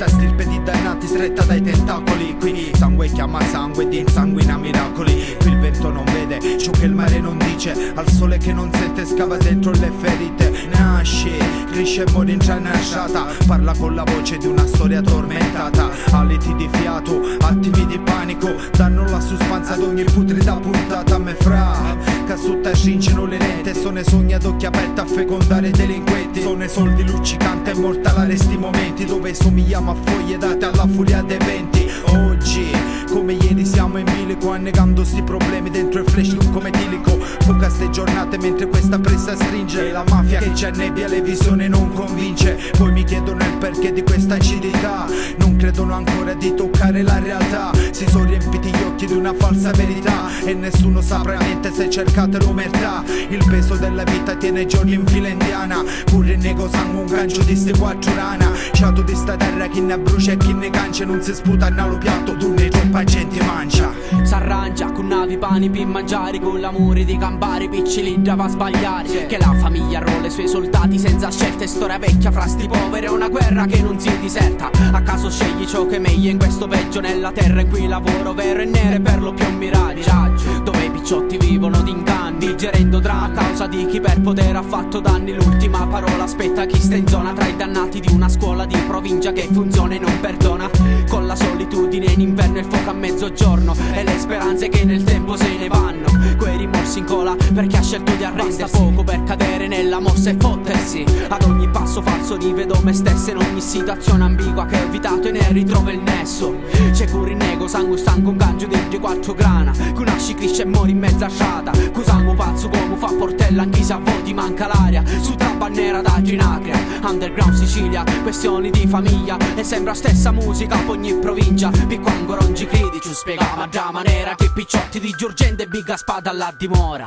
questa stirpe di dannati stretta dai tentacoli. Qui sangue chiama sangue ed insanguina miracoli. Qui il vento non vede ciò che il mare non dice, al sole che non sente scava dentro le ferite. Nasce, cresce e muore in gianasciata, parla con la voce di una storia tormentata. Aliti di fiato, attimi di panico, danno la suspensa ad ogni putrida puntata. Me fra, casutta scincino le lente, sono i sogni ad occhi aperti a fecondare delinquenti. Sono i soldi luccicanti e mortalare sti momenti dove somigliamo a foglie date alla furia dei venti. Oggi, come ieri siamo in bilico, annegando sti problemi dentro il flash d'un come etilico. Fuga ste giornate mentre questa pressa stringe, la mafia che ci annebbia le visioni non convince. Poi mi chiedono il perché di questa acidità, non credono ancora di toccare la realtà. Si sono riempiti gli occhi di una falsa verità e nessuno saprà niente se cercate l'omertà. Il peso della vita tiene giorni in fila indiana, pure in nego sangue un gancio di ste quattro rana. Sciato di sta terra chi ne brucia e chi ne cancia, non si sputa allo piatto d'une troppa gente mangia. S'arrangia con navi, pani per mangiare, con l'amore di campare, piccoli da va sbagliare. Che la famiglia rolla i suoi soldati senza scelte, storia vecchia fra sti poveri, è una guerra che non si diserta. A caso scegli ciò che è meglio in questo peggio, nella terra in cui lavoro vero e nero e per lo più un miraggio, dove i picciotti vivono d'inganni, digerendo drammi a causa di chi per potere ha fatto danni. L'ultima parola aspetta chi sta in zona tra i dannati di una scuola di provincia che funziona e non perdona. Con la solitudine in inverno e il fuoco a mezzogiorno e le speranze che nel tempo se ne vanno. Quei rimorsi in cola perché ha scelto di arrendersi. Basta poco per cadere nella mossa e fottersi. Ad ogni passo falso rivedo me stesso, in ogni situazione ambigua che ho evitato e ne ritrovo il nesso. C'è pure in nego sangue stanco un gancio dentro i quattro grana, che nasci, cresce e muori in mezza strada. Cusango pazzo come fa portella anche se a voti manca l'aria. Su trappa nera da ginacria, underground Sicilia, questioni di famiglia e sembra stessa musica per ogni provincia. Picco ancora non ci credi, ci spiegava già maniera che picciotti di Giurgente e Biga Spada alla dimora.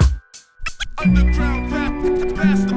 Underground rap, pass the